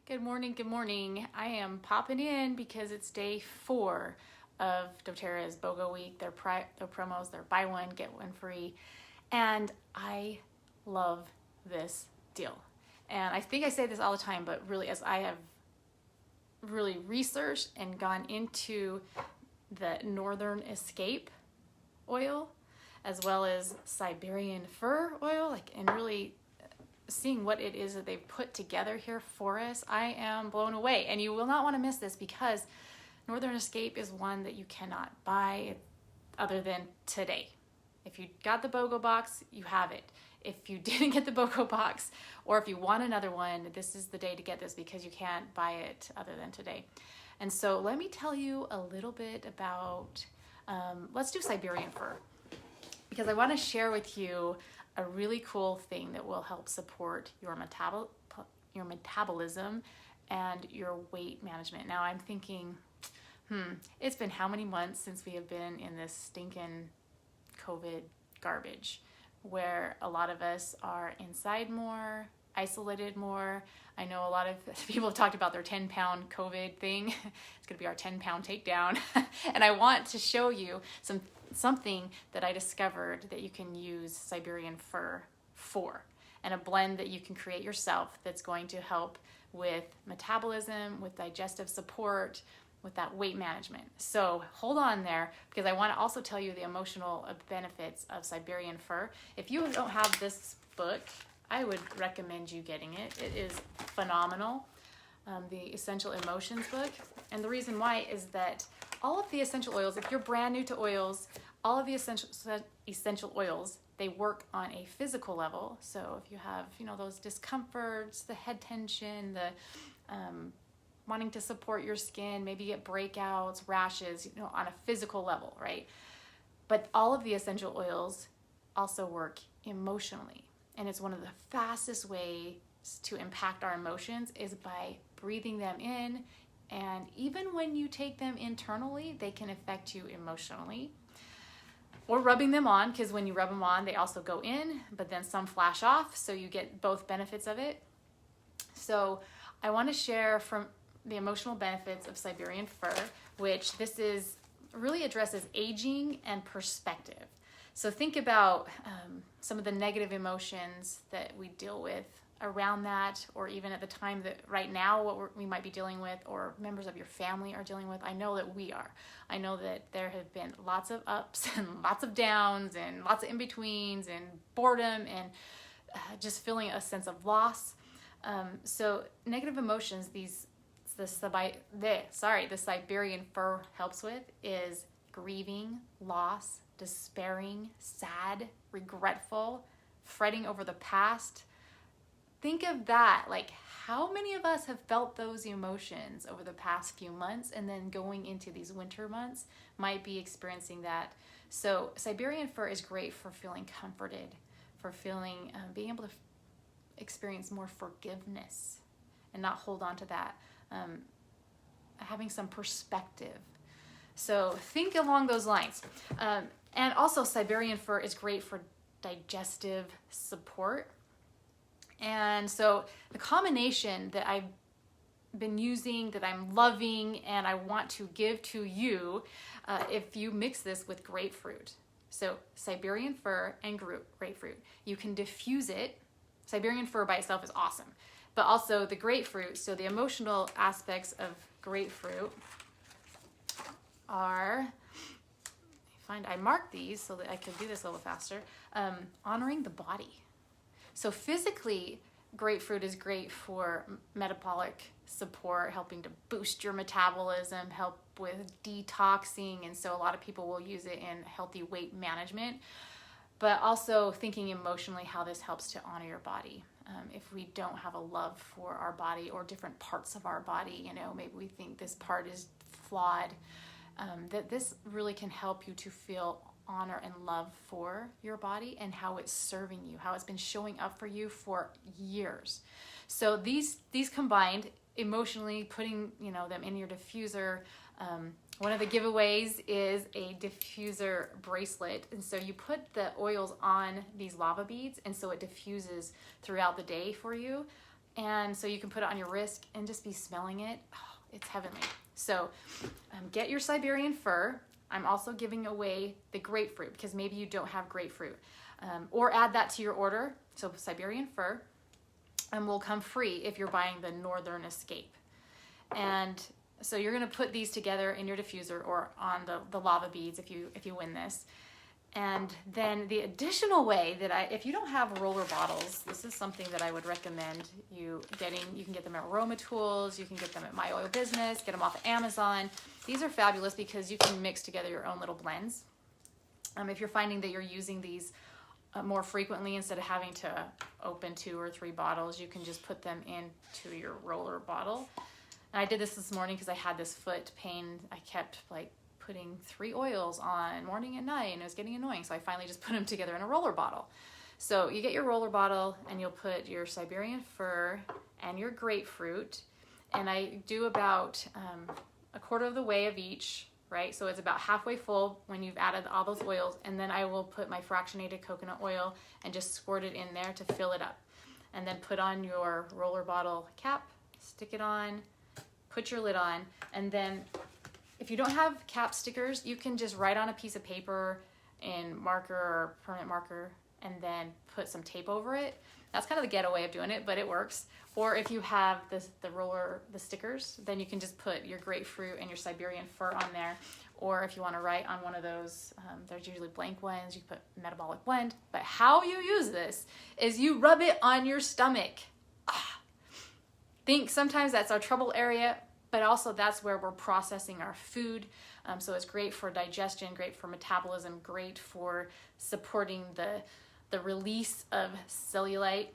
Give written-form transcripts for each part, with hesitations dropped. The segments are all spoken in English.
Good morning, good morning. I am popping in because it's day 4 of doTERRA's BOGO week. Their promos, their buy one, get one free. And I love this deal. And I think I say this all the time, but really as I have really researched and gone into the Northern Escape oil, as well as Siberian fir oil, and really seeing what it is that they've put together here for us, I am blown away. And you will not want to miss this because Northern Escape is one that you cannot buy other than today. If you got the BOGO box, you have it. If you didn't get the BOGO box, or if you want another one, this is the day to get this because you can't buy it other than today. And so let me tell you a little bit about, let's do Siberian fir, because I want to share with you a really cool thing that will help support your metabolism and your weight management. Now I'm thinking, it's been how many months since we have been in this stinking COVID garbage where a lot of us are inside more, isolated more. I know a lot of people have talked about their 10-pound COVID thing. It's gonna be our 10-pound takedown. And I want to show you something that I discovered that you can use Siberian fir for, and a blend that you can create yourself that's going to help with metabolism, with digestive support, with that weight management. So hold on there, because I want to also tell you the emotional benefits of Siberian fir. If you don't have this book, I would recommend you getting it. It is phenomenal. The Essential Emotions book. And the reason why is that all of the essential oils, if you're brand new to oils, all of the essential oils, they work on a physical level. So if you have, those discomforts, the head tension, the wanting to support your skin, maybe you get breakouts, rashes, on a physical level, right? But all of the essential oils also work emotionally. And it's one of the fastest ways to impact our emotions is by breathing them in. And even when you take them internally, they can affect you emotionally. Or rubbing them on, because when you rub them on, they also go in, but then some flash off, so you get both benefits of it. So I want to share from the emotional benefits of Siberian fir, which this is really addresses aging and perspective. So think about some of the negative emotions that we deal with around that, or even at the time that right now what we might be dealing with, or members of your family are dealing with. I know that we are. I know that there have been lots of ups and lots of downs and lots of in-betweens and boredom and just feeling a sense of loss. So negative emotions, the Siberian fir helps with is grieving, loss, despairing, sad, regretful, fretting over the past. Think of that, like how many of us have felt those emotions over the past few months, and then going into these winter months might be experiencing that. So Siberian fir is great for feeling comforted, for feeling, being able to experience more forgiveness and not hold on to that, having some perspective. So think along those lines. And also Siberian fir is great for digestive support. And so the combination that I've been using, that I'm loving, and I want to give to you, if you mix this with grapefruit. So Siberian fir and grapefruit. You can diffuse it. Siberian fir by itself is awesome. But also the grapefruit, so the emotional aspects of grapefruit are, I marked these so that I could do this a little faster, honoring the body. So physically, grapefruit is great for metabolic support, helping to boost your metabolism, help with detoxing, and so a lot of people will use it in healthy weight management, but also thinking emotionally how this helps to honor your body. If we don't have a love for our body or different parts of our body, maybe we think this part is flawed, that this really can help you to feel honor and love for your body and how it's serving you, how it's been showing up for you for years. So these combined, emotionally putting them in your diffuser. One of the giveaways is a diffuser bracelet, and so you put the oils on these lava beads, and so it diffuses throughout the day for you. And so you can put it on your wrist and just be smelling it. Oh, it's heavenly. So get your Siberian fir. I'm also giving away the grapefruit because maybe you don't have grapefruit. Or add that to your order. So Siberian fir will come free if you're buying the Northern Escape. And so you're going to put these together in your diffuser or on the lava beads if you win this. And then the additional way that if you don't have roller bottles, this is something that I would recommend you getting. You can get them at Aroma Tools, you can get them at My Oil Business, get them off of Amazon. These are fabulous because you can mix together your own little blends. If you're finding that you're using these more frequently, instead of having to open 2 or 3 bottles, you can just put them into your roller bottle. And I did this morning because I had this foot pain. I kept like putting 3 oils on morning and night, and it was getting annoying. So I finally just put them together in a roller bottle. So you get your roller bottle and you'll put your Siberian fir and your grapefruit. And I do about a quarter of the way of each, right? So it's about halfway full when you've added all those oils. And then I will put my fractionated coconut oil and just squirt it in there to fill it up. And then put on your roller bottle cap, stick it on, put your lid on, and then if you don't have cap stickers, you can just write on a piece of paper in marker or permanent marker and then put some tape over it. That's kind of the ghetto way of doing it, but it works. Or if you have the stickers, then you can just put your grapefruit and your Siberian fir on there. Or if you want to write on one of those, there's usually blank ones, you can put metabolic blend. But how you use this is you rub it on your stomach. Think sometimes that's our trouble area, but also that's where we're processing our food. So it's great for digestion, great for metabolism, great for supporting the release of cellulite.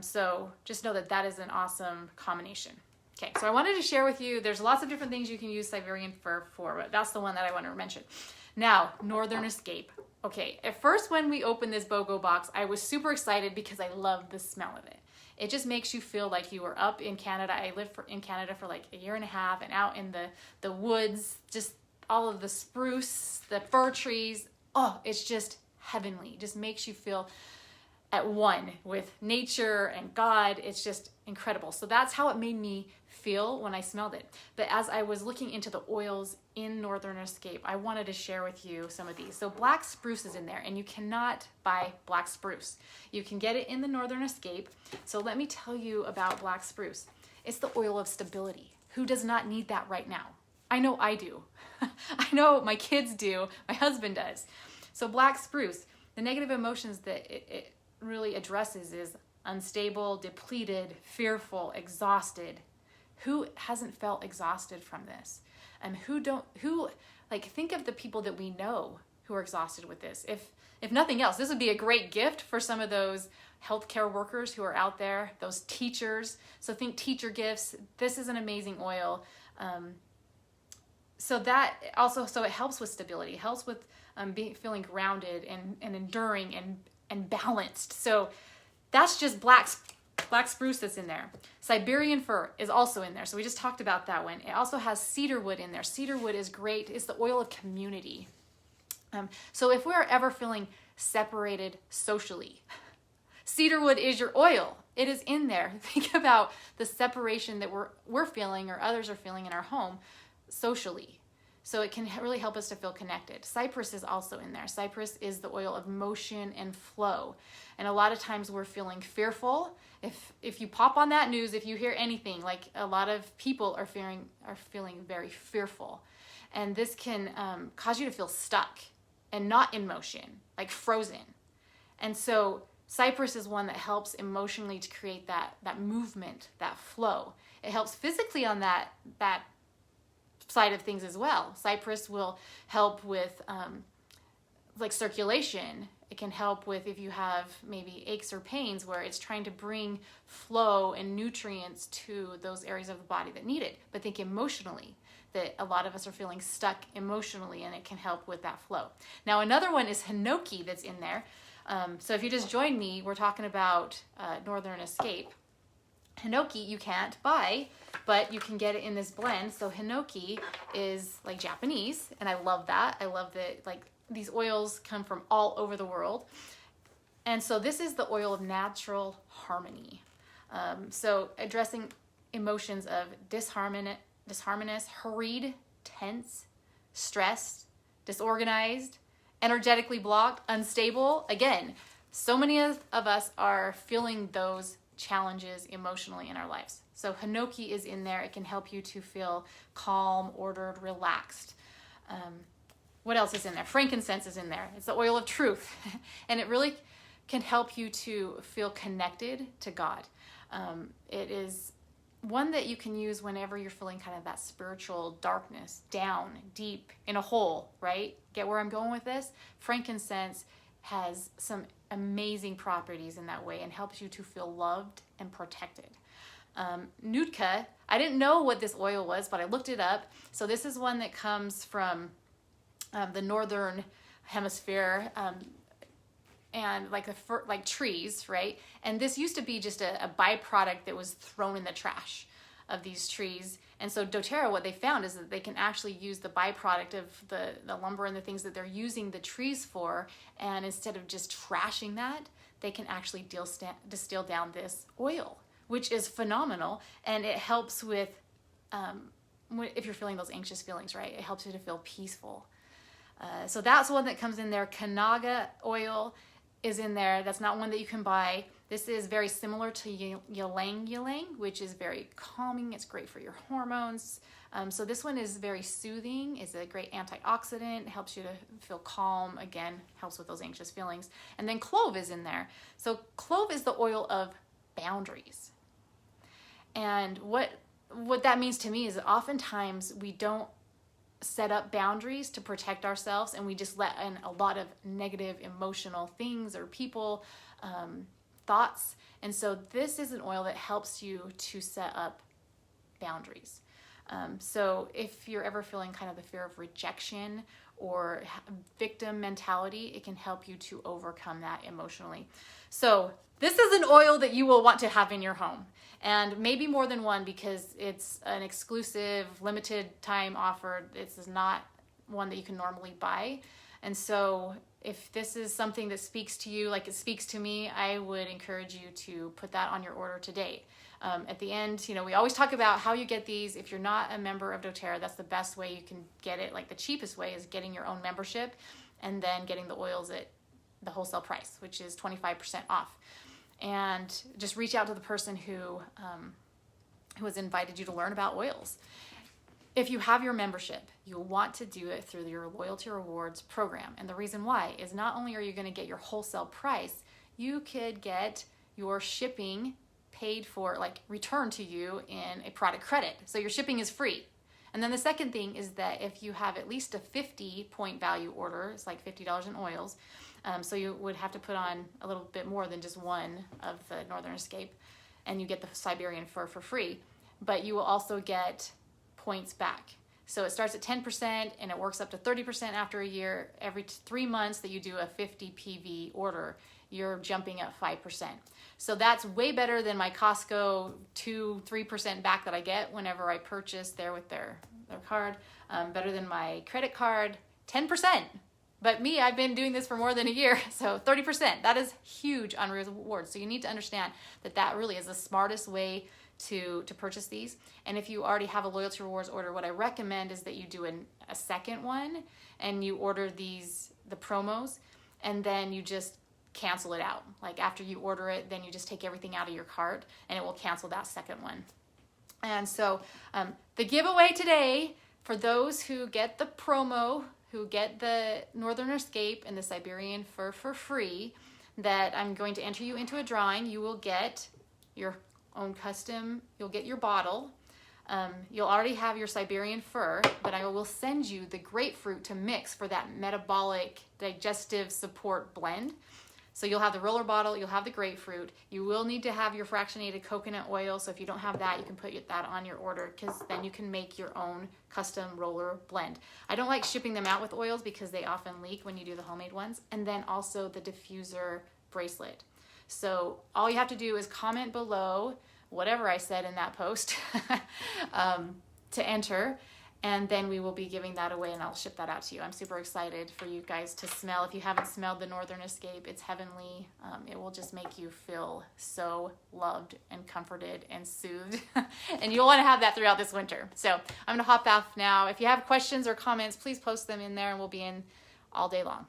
So just know that that is an awesome combination. Okay, so I wanted to share with you, there's lots of different things you can use Siberian fir for, but that's the one that I want to mention. Now, Northern Escape. Okay, at first when we opened this BOGO box, I was super excited because I love the smell of it. It just makes you feel like you were up in Canada. I lived in Canada for like 1.5 years and out in the woods, just all of the spruce, the fir trees. Oh, it's just heavenly. It just makes you feel at one with nature and God. It's just incredible. So that's how it made me feel when I smelled it. But as I was looking into the oils in Northern Escape, I wanted to share with you some of these. So black spruce is in there, and you cannot buy black spruce. You can get it in the Northern Escape. So let me tell you about black spruce. It's the oil of stability. Who does not need that right now? I know I do. I know my kids do. My husband does. So black spruce, the negative emotions that it really addresses is unstable, depleted, fearful, exhausted. Who hasn't felt exhausted from this? And think of the people that we know who are exhausted with this. If nothing else, this would be a great gift for some of those healthcare workers who are out there, those teachers. So think teacher gifts. This is an amazing oil. So it helps with stability, it helps with feeling grounded and enduring and balanced. So that's just black spruce that's in there. Siberian fir is also in there. So we just talked about that one. It also has cedar wood in there. Cedar wood is great. It's the oil of community. So if we're ever feeling separated socially, cedar wood is your oil. It is in there. Think about the separation that we're feeling or others are feeling in our home socially. So it can really help us to feel connected. Cypress is also in there. Cypress is the oil of motion and flow. And a lot of times we're feeling fearful. If you pop on that news, if you hear anything, like a lot of people are feeling very fearful. And this can cause you to feel stuck and not in motion, like frozen. And so Cypress is one that helps emotionally to create that movement, that flow. It helps physically on that side of things as well. Cypress will help with circulation. It can help with if you have maybe aches or pains where it's trying to bring flow and nutrients to those areas of the body that need it. But think emotionally, that a lot of us are feeling stuck emotionally, and it can help with that flow. Now another one is hinoki that's in there. So if you just joined me, we're talking about Northern Escape. Hinoki you can't buy, but you can get it in this blend. So hinoki is like Japanese, and I love that. I love that these oils come from all over the world. And so this is the oil of natural harmony. So addressing emotions of disharmonious, hurried, tense, stressed, disorganized, energetically blocked, unstable. Again, so many of us are feeling those challenges emotionally in our lives. So Hinoki is in there. It can help you to feel calm, ordered, relaxed. What else is in there? Frankincense is in there. It's the oil of truth. And it really can help you to feel connected to God. It is one that you can use whenever you're feeling kind of that spiritual darkness, down, deep, in a hole, right? Get where I'm going with this? Frankincense has some amazing properties in that way and helps you to feel loved and protected. Nutka, I didn't know what this oil was, but I looked it up. So this is one that comes from the northern hemisphere, and like trees, right? And this used to be just a byproduct that was thrown in the trash of these trees. And so doTERRA, what they found is that they can actually use the byproduct of the lumber and the things that they're using the trees for, and instead of just trashing that, they can actually distill down this oil, which is phenomenal. And it helps with, if you're feeling those anxious feelings, right? It helps you to feel peaceful. So that's one that comes in there. Kanaga oil is in there. That's not one that you can buy. This is very similar to ylang ylang, which is very calming. It's great for your hormones. So this one is very soothing. It's a great antioxidant. It helps you to feel calm. Again, helps with those anxious feelings. And then clove is in there. So clove is the oil of boundaries. And what that means to me is that oftentimes we don't set up boundaries to protect ourselves, and we just let in a lot of negative emotional things or people, thoughts. And so this is an oil that helps you to set up boundaries. So if you're ever feeling kind of the fear of rejection or victim mentality, it can help you to overcome that emotionally. So this is an oil that you will want to have in your home, and maybe more than one, because it's an exclusive limited time offer. This is not one that you can normally buy. And so if this is something that speaks to you like it speaks to me, I would encourage you to put that on your order today. At the end, we always talk about how you get these. If you're not a member of doTERRA, that's the best way you can get it. Like the cheapest way is getting your own membership and then getting the oils at the wholesale price, which is 25% off. And just reach out to the person who has invited you to learn about oils. If you have your membership, you'll want to do it through your loyalty rewards program. And the reason why is not only are you going to get your wholesale price, you could get your shipping paid for, like returned to you in a product credit. So your shipping is free. And then the second thing is that if you have at least a 50-point value order, it's like $50 in oils. So you would have to put on a little bit more than just one of the Northern Escape, and you get the Siberian fur for free. But you will also get points back. So it starts at 10% and it works up to 30% after a year. Every 3 months that you do a 50 PV order, you're jumping up 5%. So that's way better than my Costco 2-3% back that I get whenever I purchase there with their card. Better than my credit card, 10%. But me, I've been doing this for more than a year, so 30%. That is huge on rewards. So you need to understand that that really is the smartest way to purchase these. And if you already have a loyalty rewards order, what I recommend is that you do a second one and you order the promos, and then you just cancel it out. Like after you order it, then you just take everything out of your cart and it will cancel that second one. And so the giveaway today for those who get the promo, who get the Northern Escape and the Siberian fur for free, that I'm going to enter you into a drawing. You will get your own custom, you'll get your bottle. You'll already have your Siberian fur, but I will send you the grapefruit to mix for that metabolic digestive support blend. So you'll have the roller bottle, you'll have the grapefruit. You will need to have your fractionated coconut oil. So if you don't have that, you can put that on your order, because then you can make your own custom roller blend. I don't like shipping them out with oils because they often leak when you do the homemade ones. And then also the diffuser bracelet. So all you have to do is comment below whatever I said in that post to enter. And then we will be giving that away, and I'll ship that out to you. I'm super excited for you guys to smell. If you haven't smelled the Northern Escape, it's heavenly. It will just make you feel so loved and comforted and soothed. And you'll want to have that throughout this winter. So I'm going to hop off now. If you have questions or comments, please post them in there, and we'll be in all day long.